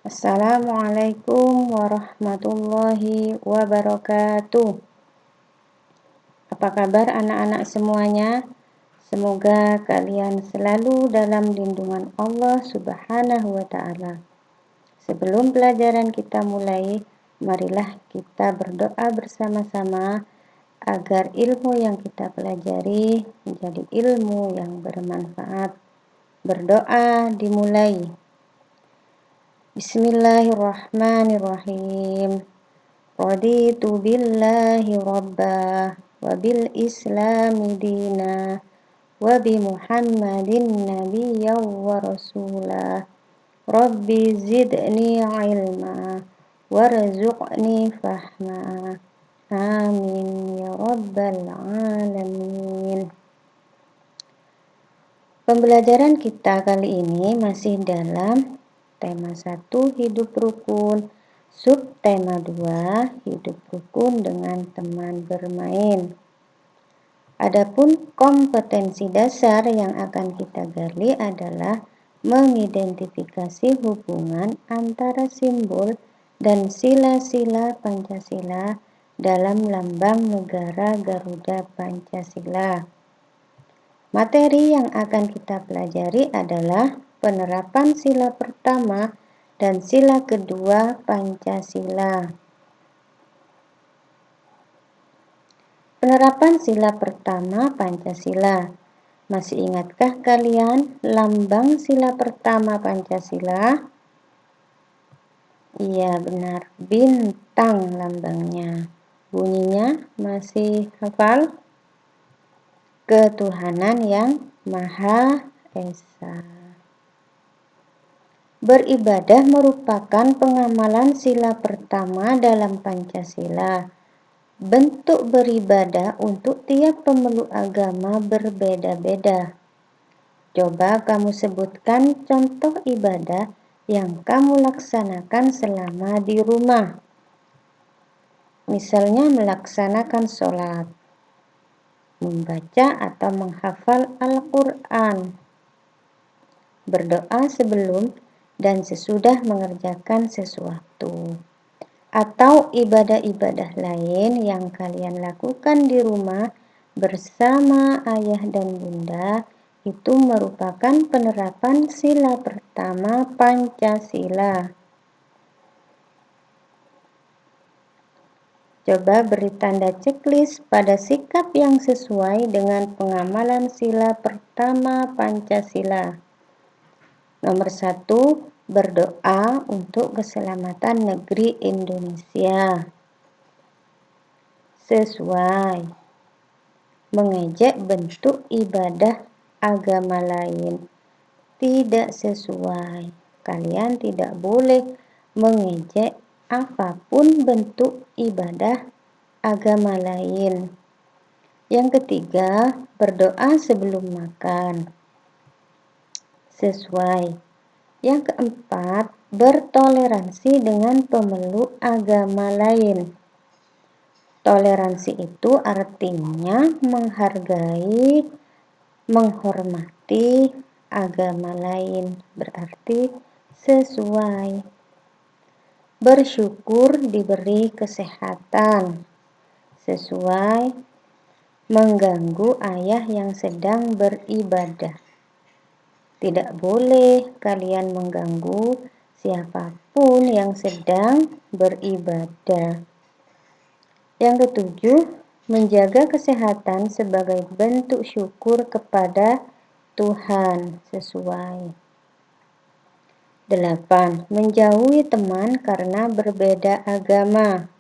Assalamualaikum warahmatullahi wabarakatuh. Apa kabar anak-anak semuanya? Semoga kalian selalu dalam lindungan Allah Subhanahu wa Ta'ala. Sebelum pelajaran kita mulai, marilah kita berdoa bersama-sama agar ilmu yang kita pelajari menjadi ilmu yang bermanfaat. Berdoa dimulai. Bismillahirrahmanirrahim. Raditu billahi rabba wa bil islami dina wa bi Muhammadin nabiyyan wa rasula. Rabbi zidni ilma warzuqni fahma. Amin ya rabbal alamin. Pembelajaran kita kali ini masih dalam tema 1 hidup rukun, subtema 2 hidup rukun dengan teman bermain. Adapun kompetensi dasar yang akan kita gali adalah mengidentifikasi hubungan antara simbol dan sila-sila Pancasila dalam lambang negara Garuda Pancasila. Materi yang akan kita pelajari adalah penerapan sila pertama dan sila kedua Pancasila. Penerapan sila pertama Pancasila. Masih ingatkah kalian lambang sila pertama Pancasila? Iya benar, bintang lambangnya. Bunyinya masih hafal? Ketuhanan yang Maha Esa. Beribadah merupakan pengamalan sila pertama dalam Pancasila. Bentuk beribadah untuk tiap pemeluk agama berbeda-beda. Coba kamu sebutkan contoh ibadah yang kamu laksanakan selama di rumah. Misalnya melaksanakan sholat, membaca atau menghafal Al-Quran, berdoa sebelum dan sesudah mengerjakan sesuatu, atau ibadah-ibadah lain yang kalian lakukan di rumah bersama ayah dan bunda. Itu merupakan penerapan sila pertama Pancasila. Coba beri tanda checklist pada sikap yang sesuai dengan pengamalan sila pertama Pancasila. Nomor 1, berdoa untuk keselamatan negeri Indonesia. Sesuai. Mengejek bentuk ibadah agama lain. Tidak sesuai. Kalian tidak boleh mengejek apapun bentuk ibadah agama lain. Yang ketiga, berdoa sebelum makan. Sesuai. Yang keempat, bertoleransi dengan pemeluk agama lain. Toleransi itu artinya menghargai, menghormati agama lain, berarti sesuai. Bersyukur diberi kesehatan. Sesuai. Mengganggu ayah yang sedang beribadah. Tidak boleh kalian mengganggu siapapun yang sedang beribadah. Yang ketujuh, menjaga kesehatan sebagai bentuk syukur kepada Tuhan. Sesuai. 8. Menjauhi teman karena berbeda agama.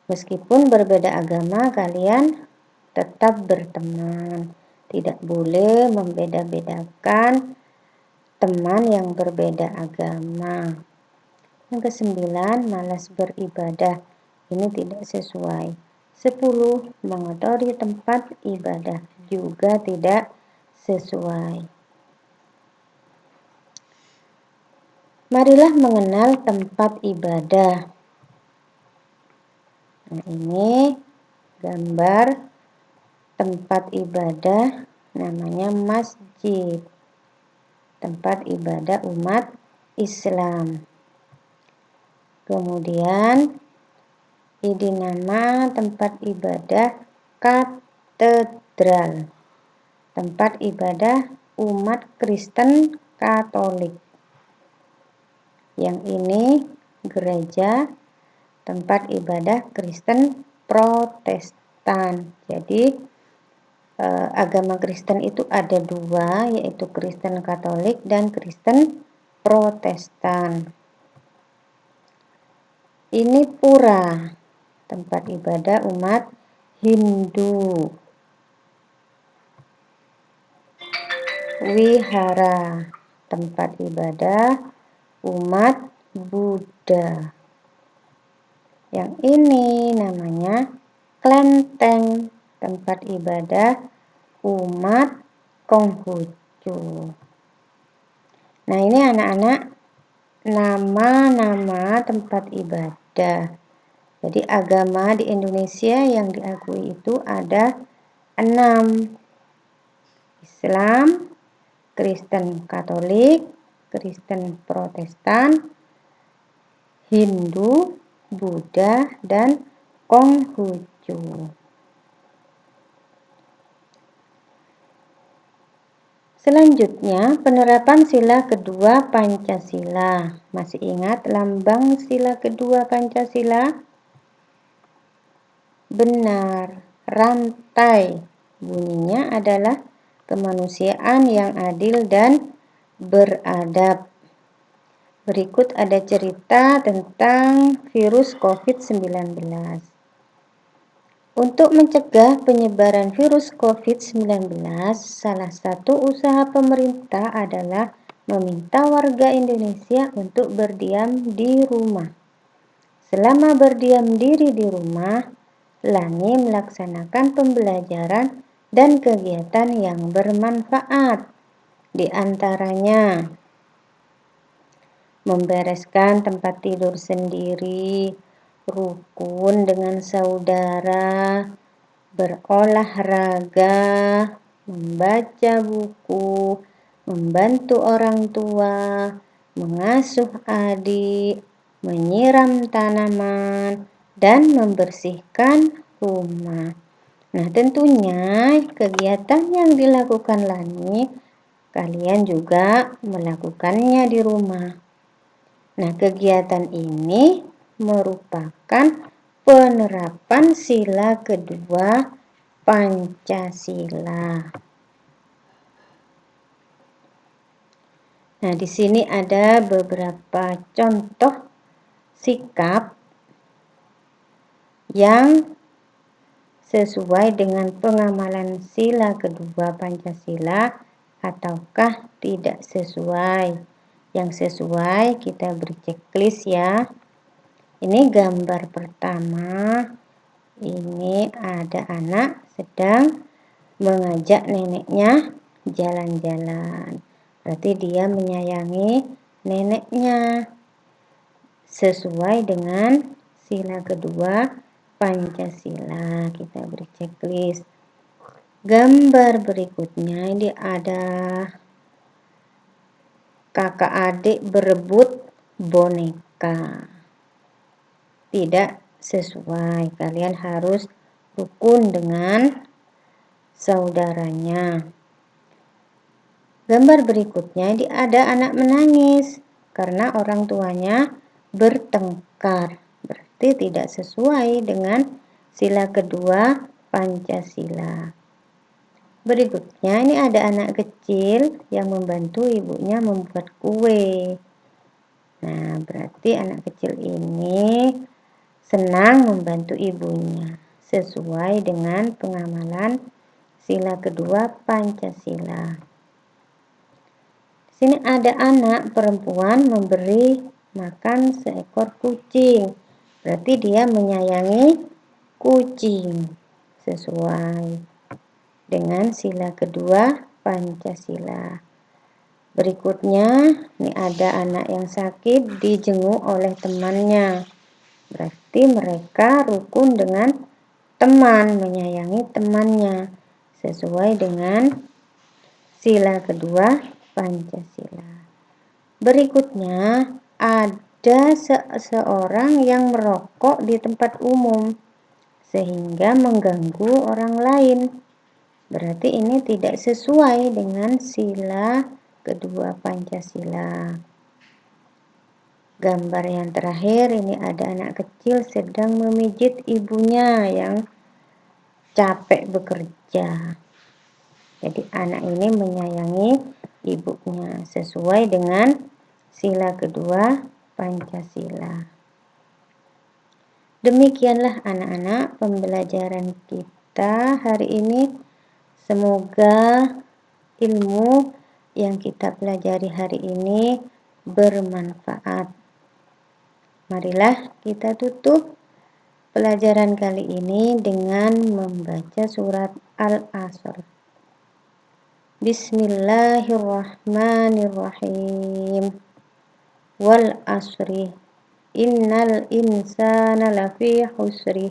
Meskipun berbeda agama, kalian tetap berteman. Tidak boleh membeda-bedakan teman yang berbeda agama. Yang kesembilan, malas beribadah. Ini tidak sesuai. 10. Mengotori tempat ibadah. Juga tidak sesuai. Marilah mengenal tempat ibadah. Nah, ini gambar tempat ibadah namanya masjid. Tempat ibadah umat Islam. Kemudian ini nama tempat ibadah katedral, tempat ibadah umat Kristen Katolik. Yang ini gereja, tempat ibadah Kristen Protestan. Jadi agama Kristen itu ada dua, yaitu Kristen Katolik dan Kristen Protestan. Ini pura, tempat ibadah umat Hindu. Wihara, tempat ibadah umat Buddha. Yang ini namanya kelenteng, tempat ibadah umat Konghucu. Nah, ini anak-anak nama-nama tempat ibadah. Jadi agama di Indonesia yang diakui itu ada 6. Islam, Kristen Katolik, Kristen Protestan, Hindu, Buddha, dan Konghucu. Selanjutnya, penerapan sila kedua Pancasila. Masih ingat lambang sila kedua Pancasila? Benar, rantai. Bunyinya adalah kemanusiaan yang adil dan beradab. Berikut ada cerita tentang virus COVID-19. Untuk mencegah penyebaran virus COVID-19, salah satu usaha pemerintah adalah meminta warga Indonesia untuk berdiam di rumah. Selama berdiam diri di rumah, Lani melaksanakan pembelajaran dan kegiatan yang bermanfaat. Di antaranya, membereskan tempat tidur sendiri, rukun dengan saudara, berolahraga, membaca buku, membantu orang tua, mengasuh adik, menyiram tanaman, dan membersihkan rumah. Nah, tentunya kegiatan yang dilakukan Lani, kalian juga melakukannya di rumah. Nah, kegiatan ini merupakan penerapan sila kedua Pancasila. Nah, di sini ada beberapa contoh sikap yang sesuai dengan pengamalan sila kedua Pancasila ataukah tidak sesuai. Yang sesuai kita beri checklist ya. Ini gambar pertama. Ini ada anak sedang mengajak neneknya jalan-jalan. Berarti dia menyayangi neneknya. Sesuai dengan sila kedua Pancasila. Kita beri checklist. Gambar berikutnya ini ada kakak adik berebut boneka. Tidak sesuai. Kalian harus rukun dengan saudaranya. Gambar berikutnya ini ada anak menangis karena orang tuanya bertengkar. Berarti tidak sesuai dengan sila kedua Pancasila. Berikutnya ini ada anak kecil yang membantu ibunya membuat kue. Nah, berarti anak kecil ini senang membantu ibunya sesuai dengan pengamalan sila kedua Pancasila. Di sini ada anak perempuan memberi makan seekor kucing. Berarti dia menyayangi kucing sesuai dengan sila kedua Pancasila. Berikutnya, ini ada anak yang sakit dijenguk oleh temannya. Berarti mereka rukun dengan teman, menyayangi temannya sesuai dengan sila kedua Pancasila. Berikutnya, ada seseorang yang merokok di tempat umum sehingga mengganggu orang lain. Berarti ini tidak sesuai dengan sila kedua Pancasila. Gambar yang terakhir ini ada anak kecil sedang memijit ibunya yang capek bekerja. Jadi anak ini menyayangi ibunya sesuai dengan sila kedua Pancasila. Demikianlah anak-anak pembelajaran kita hari ini. Semoga ilmu yang kita pelajari hari ini bermanfaat. Marilah kita tutup pelajaran kali ini dengan membaca surat Al-Asr. Bismillahirrahmanirrahim. Wal asri innal insana lafi khusri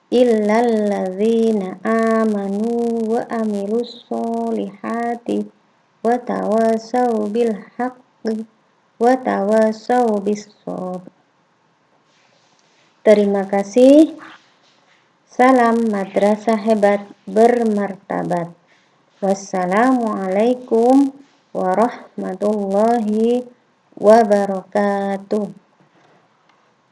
illal ladzina amanu wa amilus solihati wa tawasaw bil haqqi wa tawasaw bis sabr. Terima kasih. Salam madrasah hebat bermartabat. Wassalamualaikum warahmatullahi wabarakatuh.